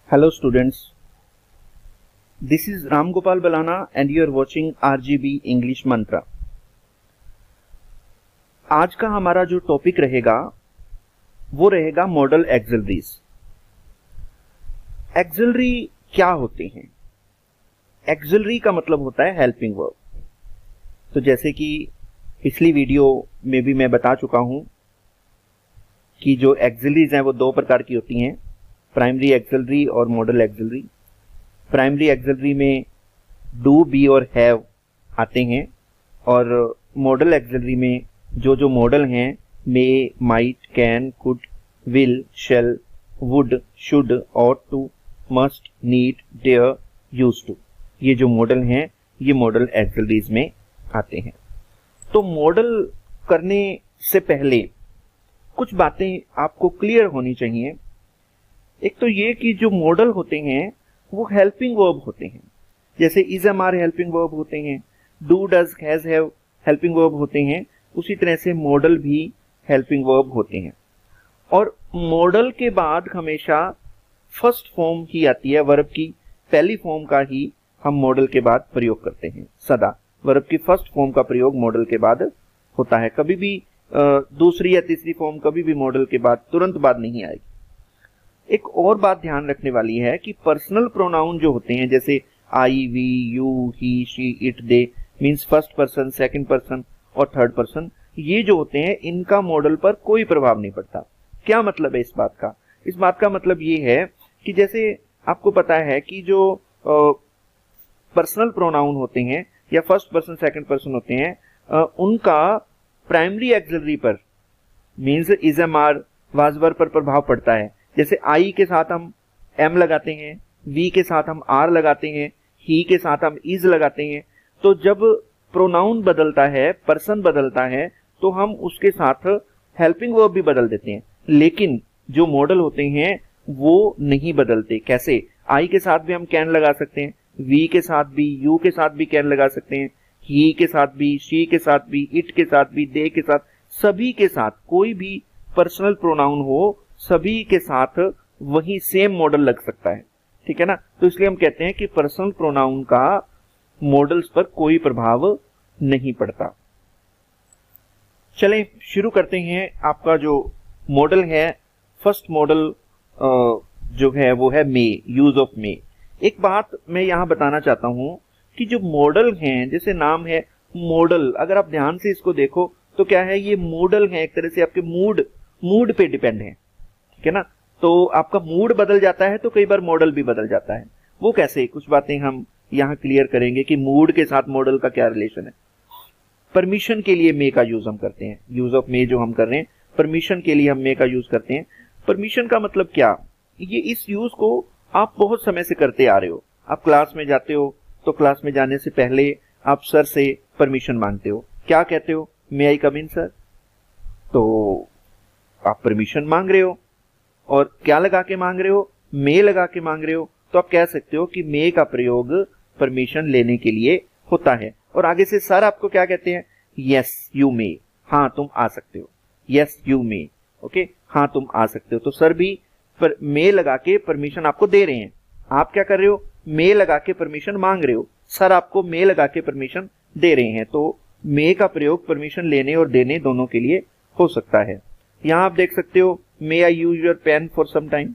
Hello students, this is Ram Gopal Balana and you are watching RGB English Mantra। आज का हमारा जो topic रहेगा वो रहेगा मॉडल एक्सिलरीज। एक्सिलरी क्या होते हैं? एक्सिलरी का मतलब होता है हेल्पिंग वर्ब। तो जैसे कि पिछली वीडियो में भी मैं बता चुका हूं कि जो एक्सिलरीज हैं वो दो प्रकार की होती हैं, प्राइमरी एक्सिलरी और मॉडल एक्सिलरी। प्राइमरी एक्सिलरी में डू, बी और हैव आते हैं और मॉडल एक्सिलरी में जो मॉडल हैं may, might, can, could, will, shall, would, should, ought to, must, need, dare, used to, ये जो मॉडल हैं ये मॉडल एक्सिलरीज में आते हैं। तो मॉडल करने से पहले कुछ बातें आपको क्लियर होनी चाहिए। एक तो ये कि जो मॉडल होते हैं वो हेल्पिंग वर्ब होते हैं, जैसे is, am, are helping verb होते हैं, do, does, has, have helping verb होते हैं, उसी तरह से मॉडल भी हेल्पिंग वर्ब होते हैं। और मॉडल के बाद हमेशा फर्स्ट फॉर्म ही आती है, वर्ब की पहली फॉर्म का ही हम मॉडल के बाद प्रयोग करते हैं। सदा वर्ब की फर्स्ट फॉर्म का प्रयोग मॉडल के बाद होता है, कभी भी दूसरी या तीसरी फॉर्म कभी भी मॉडल के बाद तुरंत बाद नहीं आएगी। एक और बात ध्यान रखने वाली है कि पर्सनल प्रोनाउन जो होते हैं, जैसे I, we, you, he, she, it, they, means first person, second person और थर्ड पर्सन, ये जो होते हैं इनका मॉडल पर कोई प्रभाव नहीं पड़ता। क्या मतलब है इस बात का? इस बात का मतलब ये है कि जैसे आपको पता है कि जो पर्सनल प्रोनाउन होते हैं या फर्स्ट पर्सन सेकंड पर्सन होते हैं, उनका प्राइमरी एक्सिलरी पर means is, am, are, was verb पर प्रभाव पड़ता है। जैसे आई के साथ हम एम लगाते हैं, वी के साथ हम आर लगाते हैं, ही के साथ हम इज लगाते हैं। तो जब प्रोनाउन बदलता है, पर्सन बदलता है, तो हम उसके साथ हेल्पिंग वर्ब भी बदल देते हैं। लेकिन जो मॉडल होते हैं वो नहीं बदलते। कैसे? आई के साथ भी हम कैन लगा सकते हैं, वी के साथ भी, यू के साथ भी कैन लगा सकते हैं, ही के साथ भी, शी के साथ भी, इट के साथ भी, दे के साथ, सभी के साथ कोई भी पर्सनल प्रोनाउन हो सभी के साथ वही सेम मॉडल लग सकता है। ठीक है ना? तो इसलिए हम कहते हैं कि पर्सनल प्रोनाउन का मॉडल्स पर कोई प्रभाव नहीं पड़ता। चलें शुरू करते हैं। आपका जो मॉडल है, फर्स्ट मॉडल जो है वो है मे, यूज ऑफ मे। एक बात मैं यहां बताना चाहता हूं कि जो मॉडल हैं, जैसे नाम है मॉडल, अगर आप ध्यान से इसको देखो तो क्या है, ये मॉडल है, एक तरह से आपके मूड पे डिपेंड है। ठीक है ना? तो आपका मूड बदल जाता है तो कई बार मॉडल भी बदल जाता है। वो कैसे? कुछ बातें हम यहां क्लियर करेंगे कि मूड के साथ मॉडल का क्या रिलेशन है। परमिशन के लिए मे का यूज हम करते हैं, यूज ऑफ मे जो हम कर रहे हैं, परमिशन के लिए हम मे का यूज करते हैं। परमिशन का मतलब क्या? ये इस यूज को आप बहुत समय से करते आ रहे हो। आप क्लास में जाते हो तो क्लास में जाने से पहले आप सर से परमिशन मांगते हो। क्या कहते हो? मे आई कम इन सर? तो आप परमिशन मांग रहे हो और क्या लगा के मांग रहे हो? मे लगा के मांग रहे हो। तो आप कह सकते हो कि मे का प्रयोग परमिशन लेने के लिए होता है। और आगे से सर आपको क्या कहते हैं? यस यू मे, हाँ तुम आ सकते हो। यस यू मे, ओके, हाँ तुम आ सकते हो। तो सर भी मे लगा के परमिशन आपको दे रहे हैं। आप क्या कर रहे हो? मे लगा के परमिशन मांग रहे हो, सर आपको मे लगा के परमिशन दे रहे हैं। तो मे का प्रयोग परमिशन लेने और देने दोनों के लिए हो सकता है। यहां आप देख सकते हो, may I use your pen for some time,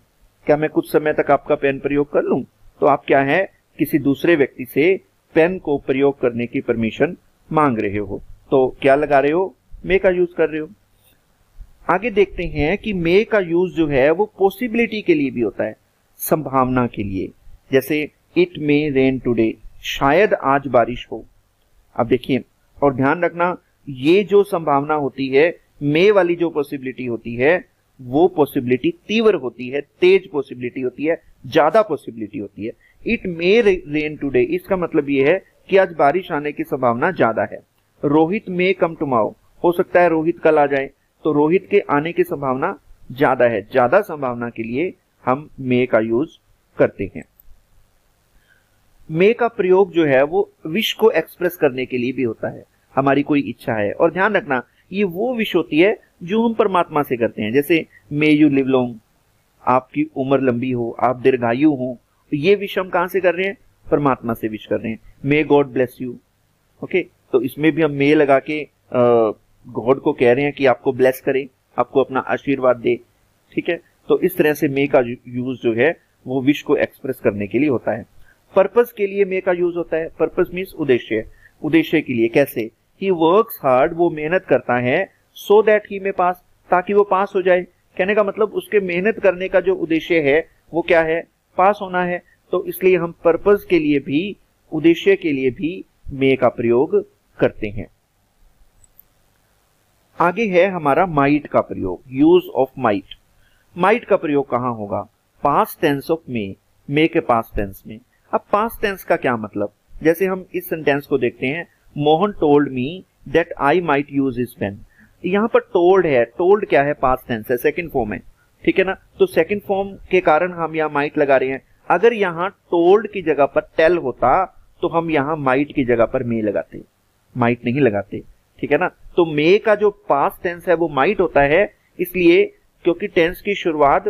क्या मैं कुछ समय तक आपका पेन प्रयोग कर लूं? तो आप क्या है, किसी दूसरे व्यक्ति से पेन को प्रयोग करने की परमिशन मांग रहे हो। तो क्या लगा रहे हो? मे का यूज कर रहे हो। आगे देखते हैं कि मे का यूज जो है वो पॉसिबिलिटी के लिए भी होता है, संभावना के लिए। जैसे इट मे रेन टुडे, शायद आज बारिश हो। अब देखिए और ध्यान रखना, ये जो संभावना होती है, मे वाली जो पॉसिबिलिटी होती है वो पॉसिबिलिटी तीव्र होती है, तेज पॉसिबिलिटी होती है, ज्यादा पॉसिबिलिटी होती है। इट मे रेन टुडे, इसका मतलब ये है कि आज बारिश आने की संभावना ज्यादा है। रोहित मे कम टुमारो, हो सकता है रोहित कल आ जाए। तो रोहित के आने की संभावना ज्यादा है। ज्यादा संभावना के लिए हम मे का यूज करते हैं। मे का प्रयोग जो है वो विश को एक्सप्रेस करने के लिए भी होता है, हमारी कोई इच्छा है। और ध्यान रखना, ये वो विश होती है जो हम परमात्मा से करते हैं। जैसे मे यू लिव लॉन्ग, आपकी उम्र लंबी हो, आप दीर्घायु हो, ये विश हम कहां से कर रहे हैं? परमात्मा से विश कर रहे हैं। May God bless you. Okay, तो इसमें भी हम मे लगा के गॉड को कह रहे हैं कि आपको ब्लेस करे, आपको अपना आशीर्वाद दे। ठीक है, तो इस तरह से मे का यूज जो है वो विश को एक्सप्रेस करने के लिए होता है। पर्पस के लिए मे का यूज होता है। पर्पस मीन्स उद्देश्य, उद्देश्य के लिए। कैसे? ही वर्क्स हार्ड, वो मेहनत करता है, सो दैट ही मे पास, ताकि वो पास हो जाए। कहने का मतलब उसके मेहनत करने का जो उद्देश्य है वो क्या है? पास होना है। तो इसलिए हम पर्पस के लिए भी, उद्देश्य के लिए भी मे का प्रयोग करते हैं। आगे है हमारा माइट का प्रयोग, यूज ऑफ माइट। माइट का प्रयोग कहां होगा? पास्ट टेंस ऑफ मे के पास्ट टेंस में। अब पास्ट टेंस का क्या मतलब? जैसे हम इस सेंटेंस को देखते हैं, Mohan told me that I might use his pen. यहां पर टोल्ड है, टोल्ड क्या है? पास्ट टेंस है, सेकंड फॉर्म है। ठीक है ना, तो सेकंड फॉर्म के कारण हम यहां माइट लगा रहे हैं। अगर यहां टोल्ड की जगह पर टेल होता तो हम यहां माइट की जगह पर मे लगाते, माइट नहीं लगाते। ठीक है ना, तो मे का जो पास्ट टेंस है वो माइट होता है, इसलिए क्योंकि टेंस की शुरुआत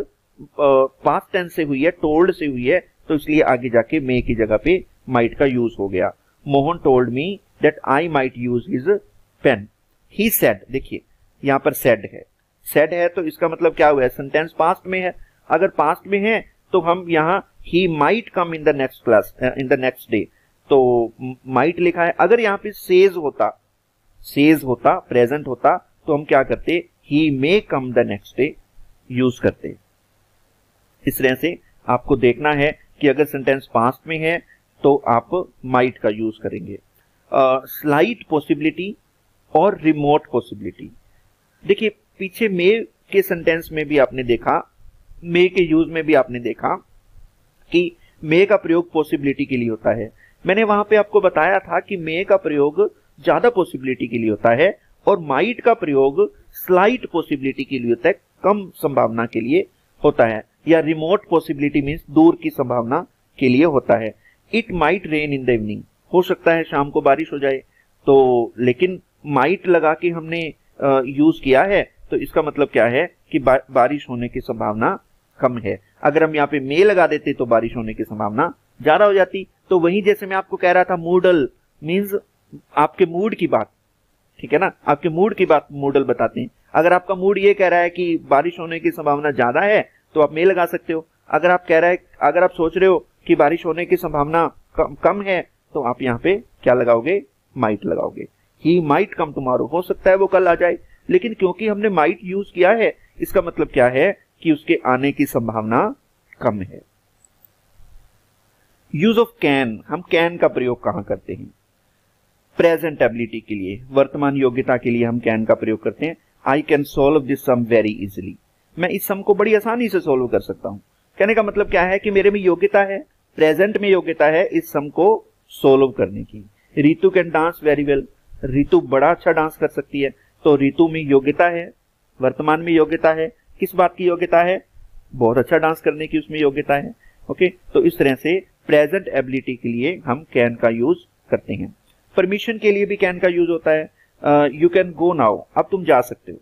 पास्ट टेंस से हुई है, टोल्ड से हुई है, तो इसलिए आगे जाके मे की जगह पे माइट का यूज हो गया। Mohan told me that I might use his pen. He said, देखिए यहां पर सेड है, सेड है तो इसका मतलब क्या हुआ है? सेंटेंस पास्ट में है। अगर पास्ट में है तो हम यहां he might come in the next class, in the next day, तो माइट लिखा है। अगर यहां पे सेज होता, सेज होता, प्रेजेंट होता, तो हम क्या करते? He may come the next day use करते। इस तरह से आपको देखना है कि अगर सेंटेंस पास्ट में है तो आप माइट का यूज करेंगे। स्लाइट पॉसिबिलिटी और रिमोट पॉसिबिलिटी। देखिए पीछे मे के सेंटेंस में भी आपने देखा, मे के यूज में भी आपने देखा कि मे का प्रयोग पॉसिबिलिटी के लिए होता है। मैंने वहां पे आपको बताया था कि मे का प्रयोग ज्यादा पॉसिबिलिटी के लिए होता है और माइट का प्रयोग स्लाइट पॉसिबिलिटी के लिए होता है, कम संभावना के लिए होता है। या रिमोट पॉसिबिलिटी मीन्स दूर की संभावना के लिए होता है। It might rain in the evening, हो सकता है शाम को बारिश हो जाए, तो लेकिन माइट लगा के हमने यूज किया है, तो इसका मतलब क्या है कि बारिश होने की संभावना कम है। अगर हम यहाँ पे मे लगा देते तो बारिश होने की संभावना ज्यादा हो जाती। तो वहीं जैसे मैं आपको कह रहा था, मूडल मीन्स आपके मूड की बात। ठीक है ना, आपके मूड की बात मूडल बताते हैं। अगर आपका मूड ये कह रहा है कि बारिश होने की संभावना ज्यादा है तो आप मे लगा सकते हो। अगर आप सोच रहे हो कि बारिश होने की संभावना कम है तो आप यहाँ पे क्या लगाओगे? माइट लगाओगे। ही माइट कम टुमारो, हो सकता है वो कल आ जाए, लेकिन क्योंकि हमने माइट यूज किया है इसका मतलब क्या है कि उसके आने की संभावना कम है। यूज ऑफ कैन, हम कैन का प्रयोग कहां करते हैं? प्रेजेंट एबिलिटी के लिए, वर्तमान योग्यता के लिए हम कैन का प्रयोग करते हैं। I can solve this sum very easily, मैं इस सम को बड़ी आसानी से सोल्व कर सकता हूं। कहने का मतलब क्या है कि मेरे में योग्यता है, प्रेजेंट में योग्यता है इस सम को सोल्व करने की। Ritu can dance very well, Ritu बड़ा अच्छा डांस कर सकती है, तो रितु में योग्यता है, वर्तमान में योग्यता है। किस बात की योग्यता है? बहुत अच्छा डांस करने की उसमें योग्यता है। ओके, तो इस तरह से प्रेजेंट एबिलिटी के लिए हम कैन का यूज करते हैं। परमिशन के लिए भी कैन का यूज होता है। यू कैन गो नाउ, अब तुम जा सकते हो।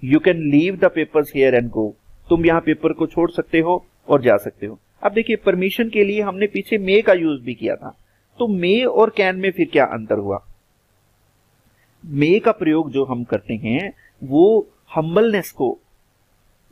You can leave the papers here and go, तुम यहाँ पेपर को छोड़ सकते हो और जा सकते हो। अब देखिए परमिशन के लिए हमने पीछे मे का यूज भी किया था, तो मे और कैन में फिर क्या अंतर हुआ? मे का प्रयोग जो हम करते हैं वो हम्बलनेस को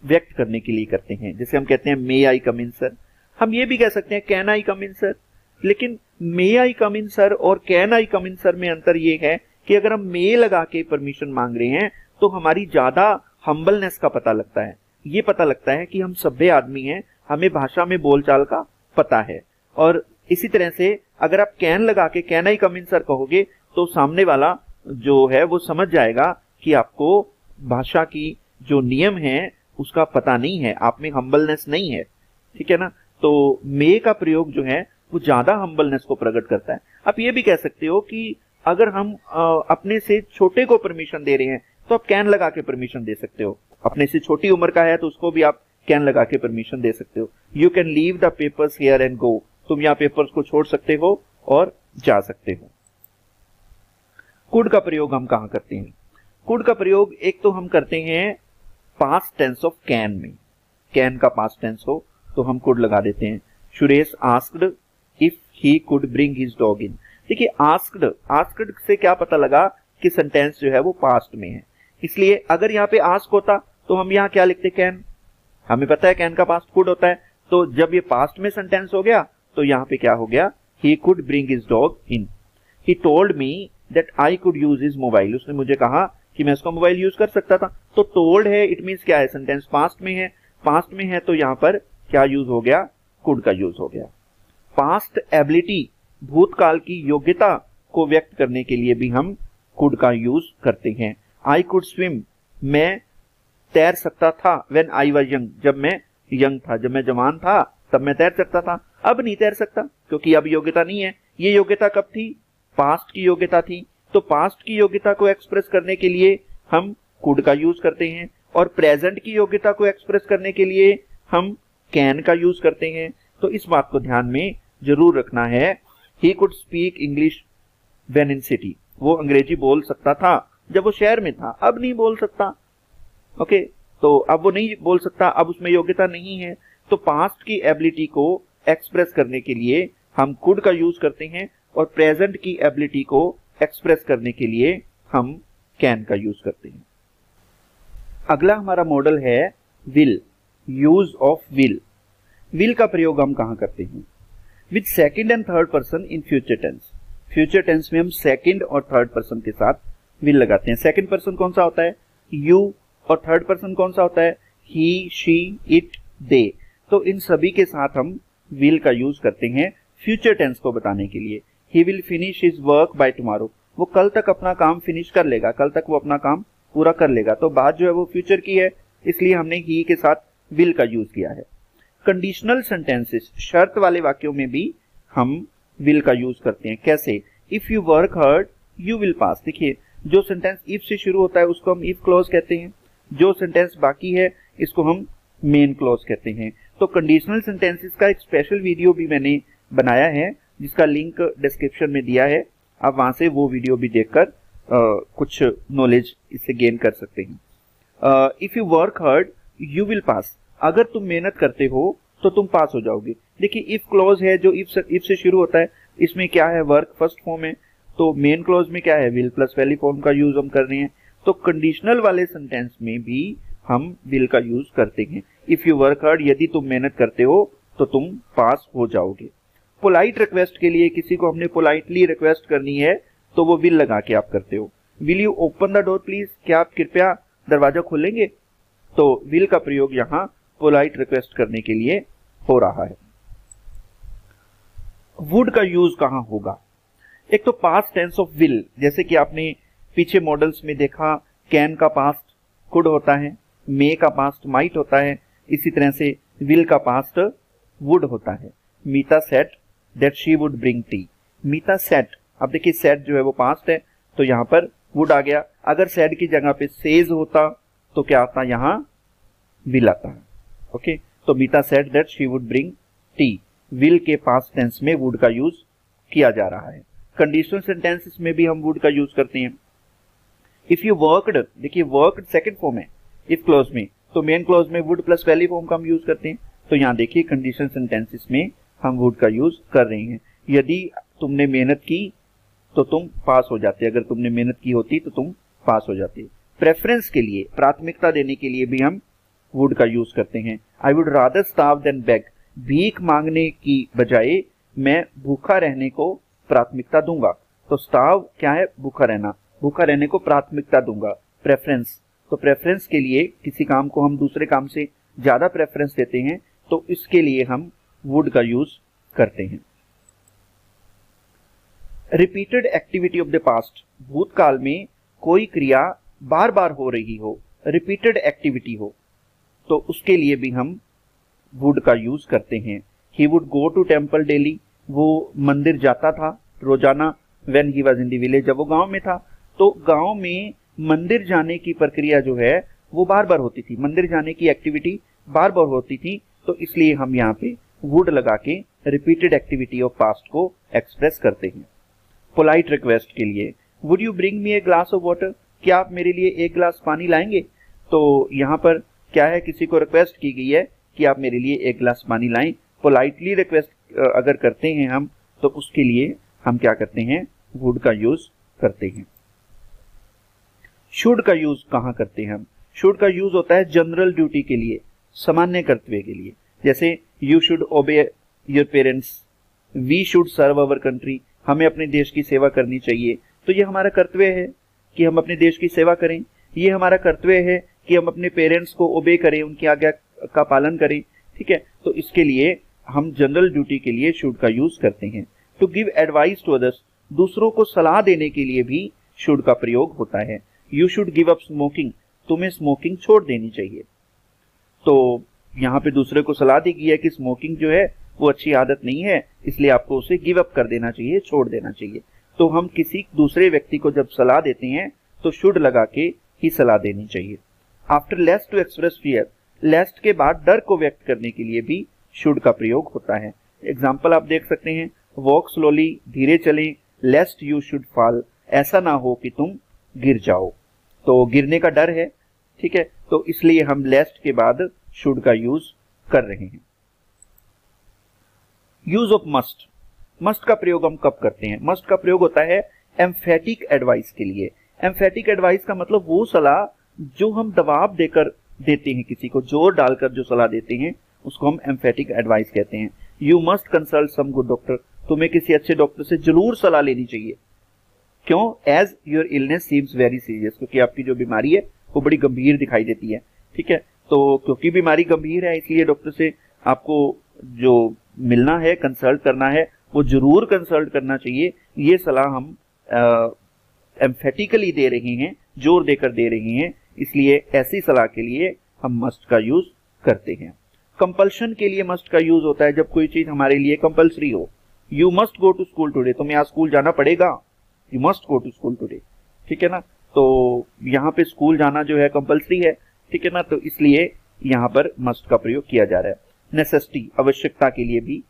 व्यक्त करने के लिए करते हैं। जैसे हम कहते हैं मे आई कम इन सर, हम ये भी कह सकते हैं can I come in sir. लेकिन मे आई कम इन सर और can I come in sir में अंतर ये है कि अगर हम मे लगा के परमिशन मांग रहे हैं तो हमारी ज्यादा हम्बलनेस का पता लगता है। ये पता लगता है कि हम सभ्य आदमी हैं, हमें भाषा में बोलचाल का पता है। और इसी तरह से अगर आप कैन लगा के can I come in sir कहोगे तो सामने वाला जो है वो समझ जाएगा कि आपको भाषा की जो नियम है उसका पता नहीं है, आप में हम्बलनेस नहीं है। ठीक है ना, तो मे का प्रयोग जो है वो ज्यादा हम्बलनेस को प्रकट करता है। आप ये भी कह सकते हो कि अगर हम अपने से छोटे को परमिशन दे रहे हैं तो आप कैन लगा के परमिशन दे सकते हो। अपने से छोटी उम्र का है तो उसको भी आप कैन लगा के परमिशन दे सकते हो। You can leave the papers here and go, तुम यहाँ पेपर्स को छोड़ सकते हो और जा सकते हो। कुड का प्रयोग हम कहां करते हैं? कुड का प्रयोग एक तो हम करते हैं पास्ट टेंस ऑफ कैन में। कैन का पास्ट टेंस हो तो हम कुड लगा देते हैं। Suresh asked if he could bring his dog in. देखिए आस्क्ड से क्या पता लगा कि सेंटेंस जो है वो पास्ट में है, इसलिए अगर यहाँ पे आस्क होता तो हम यहाँ क्या लिखते, कैन। हमें पता है कैन का पास्ट कुड होता है, तो जब ये पास्ट में सेंटेंस हो गया तो यहाँ पे क्या हो गया, he could bring his dog in. He told me that I could use his mobile. उसने मुझे कहा कि मैं उसका मोबाइल यूज कर सकता था। तो टोल्ड है, इट मीन्स क्या है, सेंटेंस पास्ट में है। पास्ट में है तो यहाँ पर क्या यूज हो गया, कुड का यूज हो गया। पास्ट एबिलिटी, भूतकाल की योग्यता को व्यक्त करने के लिए भी हम कुड का यूज करते हैं। आई कुड स्विम, मैं तैर सकता था। व्हेन आई वाज यंग, जब मैं यंग था, जब मैं जवान था तब मैं तैर सकता था। अब नहीं तैर सकता क्योंकि अब योग्यता नहीं है। ये योग्यता कब थी, पास्ट की योग्यता थी। तो पास्ट की योग्यता को एक्सप्रेस करने के लिए हम कुड का यूज करते हैं, और प्रेजेंट की योग्यता को एक्सप्रेस करने के लिए हम कैन का यूज करते हैं। तो इस बात को ध्यान में जरूर रखना है। He could speak English when in city, वो अंग्रेजी बोल सकता था जब वो शहर में था, अब नहीं बोल सकता। ओके, तो अब वो नहीं बोल सकता, अब उसमें योग्यता नहीं है। तो पास्ट की एबिलिटी को एक्सप्रेस करने के लिए हम कुड का यूज करते हैं, और प्रेजेंट की एबिलिटी को एक्सप्रेस करने के लिए हम कैन का यूज करते हैं। अगला हमारा मॉडल है will, use of will. Will का प्रयोग हम कहां करते हैं, with second and third person in future tense. Future tense में हम सेकंड और थर्ड पर्सन के साथ विल लगाते हैं। सेकंड पर्सन कौन सा होता है, यू, और थर्ड पर्सन कौन सा होता है, ही, शी, इट, दे। तो इन सभी के साथ हम विल का यूज करते हैं फ्यूचर टेंस को बताने के लिए। He will finish his work by tomorrow, वो कल तक अपना काम फिनिश कर लेगा, कल तक वो अपना काम पूरा कर लेगा। तो बात जो है वो फ्यूचर की है, इसलिए हमने ही के साथ विल का यूज किया है। कंडीशनल सेंटेंसेस, शर्त वाले वाक्यों में भी हम विल का यूज करते हैं। कैसे, if you work hard you will pass. देखिए, जो सेंटेंस इफ से शुरू होता है उसको हम इफ क्लॉज कहते हैं, जो सेंटेंस बाकी है इसको हम मेन क्लॉज कहते हैं। तो कंडीशनल सेंटेंसेस का एक स्पेशल वीडियो भी मैंने बनाया है, जिसका लिंक डिस्क्रिप्शन में दिया है, आप वहां से वो वीडियो भी देखकर कुछ नॉलेज इससे गेन कर सकते हैं। If you work hard you will pass, अगर तुम मेहनत करते हो तो तुम पास हो जाओगे। देखिए, इफ क्लॉज है जो इफ से शुरू होता है, इसमें क्या है, वर्क फर्स्ट फॉर्म है, तो मेन क्लॉज में क्या है, विल प्लस पहली फॉर्म का यूज हम कर रहे हैं। तो कंडीशनल वाले सेंटेंस में भी हम विल का यूज करते हैं। इफ यू वर्क हार्ड, यदि तुम मेहनत करते हो तो तुम पास हो जाओगे। पोलाइट रिक्वेस्ट के लिए, किसी को हमने पोलाइटली रिक्वेस्ट करनी है तो वो विल लगा के आप करते हो। Will you open the door please, क्या आप कृपया दरवाजा खोलेंगे। तो विल का प्रयोग यहाँ पोलाइट रिक्वेस्ट करने के लिए हो रहा है। वुड का यूज कहां होगा, एक तो पास्ट टेंस ऑफ विल, जैसे कि आपने पीछे मॉडल्स में देखा, कैन का पास्ट कुड होता है, मे का पास्ट माइट होता है, इसी तरह से विल का पास्ट वुड होता है। Meeta said that she would bring tea. Meeta said, अब देखिए सेट जो है वो पास्ट है तो यहां पर वुड आ गया। अगर सेट की जगह पे सेज होता तो क्या आता, यहां विल आता है। ओके, तो Meeta said that she would bring tea, will के पास्ट टेंस में वुड का यूज किया जा रहा है। कंडीशनल सेंटेंसेस में भी हम वुड का यूज करते हैं। इफ यू वर्कड, देखिए वर्कड सेकंड फॉर्म है इफ क्लॉज में, तो मेन क्लॉज में वुड प्लस पहली फॉर्म का हम यूज करते हैं। तो यहाँ देखिए कंडीशनल सेंटेंसेस में हम वुड का यूज कर रहे हैं। यदि तुमने मेहनत की तो तुम पास हो जाते, अगर तुमने मेहनत की होती तो तुम पास हो जाते। प्रेफरेंस के लिए, प्राथमिकता देने के लिए भी हम वुड का यूज करते हैं। I would rather starve than beg, भीख मांगने की बजाय मैं भूखा रहने को प्राथमिकता दूंगा। तो स्टार्व क्या है, भूखा रहना, भूखा रहने को प्राथमिकता दूंगा। प्रेफरेंस, तो प्रेफरेंस के लिए किसी काम को हम दूसरे काम से ज्यादा प्रेफरेंस देते हैं तो इसके लिए हम वुड का यूज करते हैं। Repeated activity of the past, भूतकाल में कोई क्रिया बार बार हो रही हो, रिपीटेड एक्टिविटी हो, तो उसके लिए भी हम वुड का यूज करते हैं। He would go to temple daily, वो मंदिर जाता था रोजाना। When he was in the village, जब वो गांव में था, तो गांव में मंदिर जाने की प्रक्रिया जो है वो बार बार होती थी, मंदिर जाने की एक्टिविटी बार बार होती थी, तो इसलिए हम यहाँ पे वुड लगा के रिपीटेड एक्टिविटी ऑफ पास्ट को एक्सप्रेस करते हैं। पोलाइट रिक्वेस्ट के लिए, would you bring me a glass of water, क्या आप मेरे लिए एक गिलास पानी लाएंगे। तो यहाँ पर क्या है, किसी को रिक्वेस्ट की गई है कि आप मेरे लिए एक गिलास पानी लाएं। पोलाइटली रिक्वेस्ट अगर करते हैं हम, तो उसके लिए हम क्या करते हैं, वुड का यूज करते हैं। शुड का यूज कहां करते हैं हम? शुड का यूज होता है जनरल ड्यूटी के लिए, सामान्य कर्तव्य के लिए। जैसे you should obey your parents, we should serve our country, हमें अपने देश की सेवा करनी चाहिए। तो ये हमारा कर्तव्य है कि हम अपने देश की सेवा करें। ये हमारा कर्तव्य है कि हम अपने पेरेंट्स को ओबे करें, उनकी आज्ञा का पालन करें। ठीक है, तो इसके लिए हम जनरल ड्यूटी के लिए शुड का यूज करते हैं। To give advice to others, दूसरों को सलाह देने के लिए भी शुड का प्रयोग होता है। You should give up smoking, तुम्हें स्मोकिंग छोड़ देनी चाहिए। तो यहाँ पे दूसरे को सलाह दी गई है कि स्मोकिंग जो है वो अच्छी आदत नहीं है, इसलिए आपको उसे गिव अप कर देना चाहिए, छोड़ देना चाहिए। तो हम किसी दूसरे व्यक्ति को जब सलाह देते हैं तो शुड लगा के ही सलाह देनी चाहिए। आफ्टर लेस्ट टू एक्सप्रेस फियर, लेस्ट के बाद डर को व्यक्त करने के लिए भी शुड का प्रयोग होता है। एग्जाम्पल आप देख सकते हैं, वॉक स्लोली, धीरे चलें, लेस्ट यू शुड फॉल, ऐसा ना हो कि तुम गिर जाओ। तो गिरने का डर है, ठीक है, तो इसलिए हम लेस्ट के बाद शुड का यूज कर रहे हैं। यूज ऑफ मस्ट, मस्ट का प्रयोग हम कब करते हैं? मस्ट का प्रयोग होता है एम्फेटिक एडवाइस के लिए। एम्फेटिक एडवाइस का मतलब वो सलाह जो हम दबाव देकर देते हैं, किसी को जोर डालकर जो सलाह देते हैं उसको हम एम्फेटिक एडवाइस कहते हैं। You must consult some good doctor, तुम्हें किसी अच्छे डॉक्टर से जरूर सलाह लेनी चाहिए। क्यों? As your illness seems very serious, क्योंकि आपकी जो बीमारी है वो बड़ी गंभीर दिखाई देती है। ठीक है, तो क्योंकि बीमारी गंभीर है इसलिए डॉक्टर से आपको जो मिलना है, कंसल्ट करना है, वो जरूर कंसल्ट करना चाहिए। ये सलाह हम एम्फेटिकली दे रहे हैं, जोर देकर दे रहे हैं, इसलिए ऐसी सलाह के लिए हम मस्ट का यूज करते हैं। कंपल्शन के लिए मस्ट का यूज होता है जब कोई चीज हमारे लिए कंपल्सरी हो। You must go to school today, तुम्हें आज स्कूल जाना पड़ेगा, you must go to school today. ठीक है ना, तो यहाँ पे स्कूल जाना जो है कंपल्सरी है। ठीक है ना, तो इसलिए यहाँ पर मस्ट का प्रयोग किया जा रहा है। नेसेसिटी, आवश्यकता के लिए भी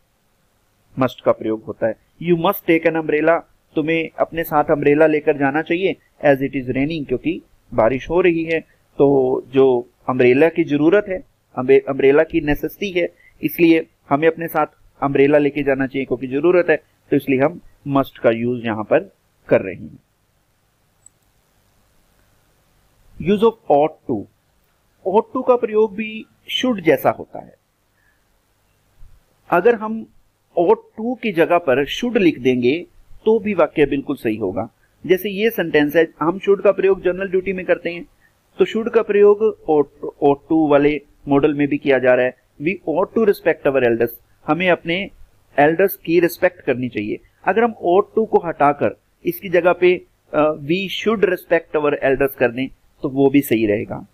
मस्ट का प्रयोग होता है। You must take an umbrella, तुम्हें अपने साथ अम्ब्रेला लेकर जाना चाहिए, एज इट इज रेनिंग, क्योंकि बारिश हो रही है। तो जो अम्ब्रेला की जरूरत है, अम्ब्रेला की नेसेसिटी है, इसलिए हमें अपने साथ अम्ब्रेला लेके जाना चाहिए क्योंकि जरूरत है। तो इसलिए हम मस्ट का यूज यहां पर कर रहे हैं। Use of ought to, ought to का प्रयोग भी शुड जैसा होता है। अगर हम ऑट टू की जगह पर शुड लिख देंगे तो भी वाक्य बिल्कुल सही होगा। जैसे ये सेंटेंस है, हम शुड का प्रयोग जनरल ड्यूटी में करते हैं, तो शुड का प्रयोग ऑट टू वाले मॉडल में भी किया जा रहा है। We ought to respect our elders, हमें अपने एल्डर्स की रिस्पेक्ट करनी चाहिए। अगर हम ऑट टू को हटाकर इसकी जगह पे we should respect our elders कर दें तो वो भी सही रहेगा।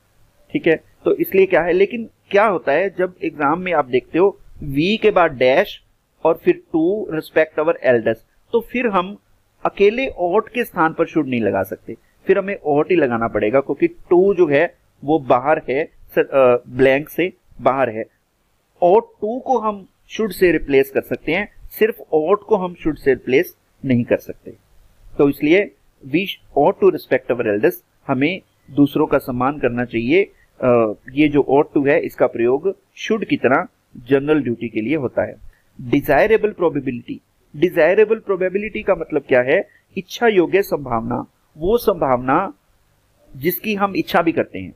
ठीक है, तो इसलिए क्या है, लेकिन क्या होता है जब एग्जाम में आप देखते हो वी के बाद डैश और फिर टू रिस्पेक्ट अवर एल्डर्स, तो फिर हम अकेले ऑट के स्थान पर शुड नहीं लगा सकते, फिर हमें ऑट ही लगाना पड़ेगा क्योंकि टू जो है वो बाहर है, ब्लैंक से बाहर है। ऑट टू को हम शुड से रिप्लेस कर सकते हैं, सिर्फ ऑट को हम शुड से रिप्लेस नहीं कर सकते। तो इसलिए we ought to respect our elders, हमें दूसरों का सम्मान करना चाहिए। ये जो ऑट टू है इसका प्रयोग शुड की तरह जनरल ड्यूटी के लिए होता है। डिजायरेबल प्रोबेबिलिटी, डिजायरेबल प्रोबेबिलिटी का मतलब क्या है? इच्छा योग्य संभावना, वो संभावना जिसकी हम इच्छा भी करते हैं।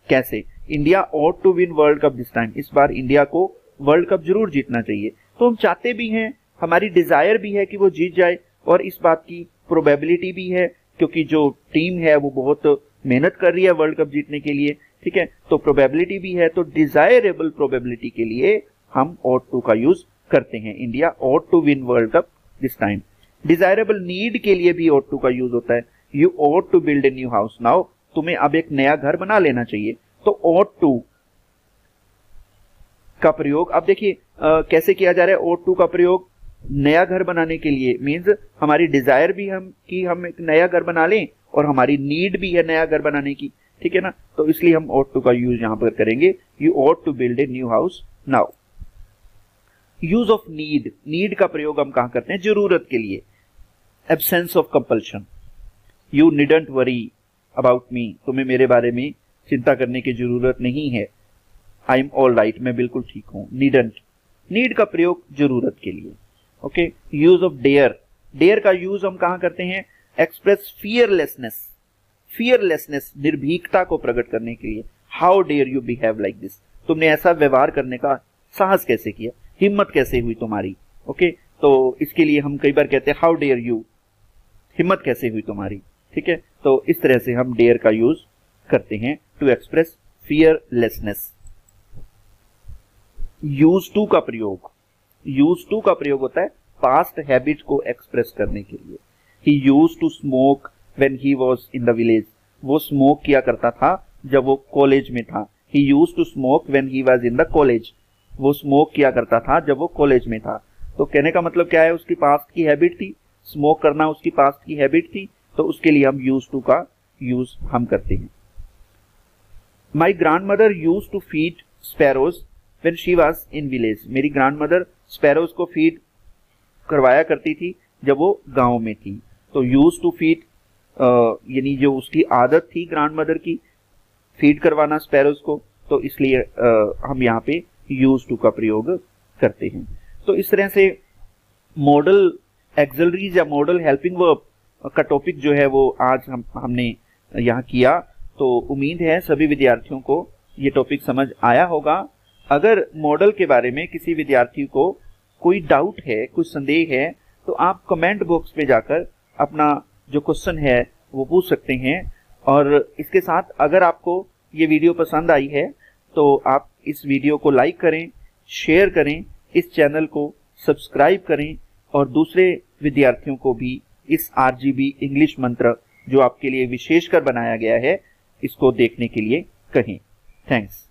कैसे? India ought to win world cup this time, इस बार इंडिया को वर्ल्ड कप जरूर जीतना चाहिए। तो हम चाहते भी हैं, हमारी डिजायर भी है कि वो जीत जाए, और इस बात की प्रोबेबिलिटी भी है क्योंकि जो टीम है वो बहुत मेहनत कर रही है वर्ल्ड कप जीतने के लिए। ठीक है, तो प्रोबेबिलिटी भी है, तो डिजायरेबल प्रोबेबिलिटी के लिए हम ऑट टू का यूज करते हैं। India ought to win world cup this time. Desirable need के लिए भी ऑट टू का यूज होता है। You ought to build a new house now, तुम्हें अब एक नया घर बना लेना चाहिए। तो ऑट टू का प्रयोग अब देखिए कैसे किया जा रहा है। ऑट टू का प्रयोग नया घर बनाने के लिए, मीन्स हमारी डिजायर भी हम एक नया घर बना लें और हमारी नीड भी है नया घर बनाने की। ठीक है ना, तो इसलिए हम ऑट टू का यूज यहां पर करेंगे। You ought to build a new house now. Use of need, need का प्रयोग हम कहां करते हैं? जरूरत के लिए। Absence of compulsion, you needn't worry about me, तुम्हें मेरे बारे में चिंता करने की जरूरत नहीं है। आई एम ऑल राइट, मैं बिल्कुल ठीक हूं। नीडंट, नीड का प्रयोग जरूरत के लिए। Okay, use of dare, dare का यूज हम कहां करते हैं? एक्सप्रेस फियरलेसनेस, फियरलेसनेस निर्भीकता को प्रकट करने के लिए। How dare you behave like this, तुमने ऐसा व्यवहार करने का साहस कैसे किया, हिम्मत कैसे हुई तुम्हारी। ओके, तो इसके लिए हम कई बार कहते हैं हाउ डेयर यू, हिम्मत कैसे हुई तुम्हारी। ठीक है, तो इस तरह से हम डेयर का यूज करते हैं to express fearlessness. Use to का प्रयोग, यूज टू का प्रयोग होता है पास्ट हैबिट को एक्सप्रेस करने के लिए। He used to smoke when he was in the village, वो स्मोक किया करता था जब वो कॉलेज में था। He used to smoke when he was in the college, वो स्मोक किया करता था जब वो कॉलेज में था। तो कहने का मतलब क्या है, उसकी पास्ट की हैबिट थी, स्मोक करना उसकी पास्ट की हैबिट थी, तो उसके लिए हम यूज टू का यूज हम करते हैं। My grandmother use to feed sparrows when she was in village, मेरी ग्रैंड मदर स्पैरोज को फीड करवाया करती थी जब वो गांव में थी। तो यूज टू फीड यानी जो उसकी आदत थी ग्रैंड मदर की फीड करवाना स्पैरोज को, तो इसलिए हम यहाँ पे यूज टू का प्रयोग करते हैं। तो इस तरह से मॉडल एक्सिलरीज या मॉडल हेल्पिंग वर्ब का टॉपिक जो है वो आज हमने यहाँ किया। तो उम्मीद है सभी विद्यार्थियों को ये टॉपिक समझ आया होगा। अगर मॉडल के बारे में किसी विद्यार्थी को कोई डाउट है, कोई संदेह है, तो आप कमेंट बॉक्स में जाकर अपना जो क्वेश्चन है वो पूछ सकते हैं। और इसके साथ अगर आपको ये वीडियो पसंद आई है तो आप इस वीडियो को लाइक करें, शेयर करें, इस चैनल को सब्सक्राइब करें और दूसरे विद्यार्थियों को भी इस आरजीबी इंग्लिश मंत्र जो आपके लिए विशेषकर बनाया गया है इसको देखने के लिए कहें। थैंक्स।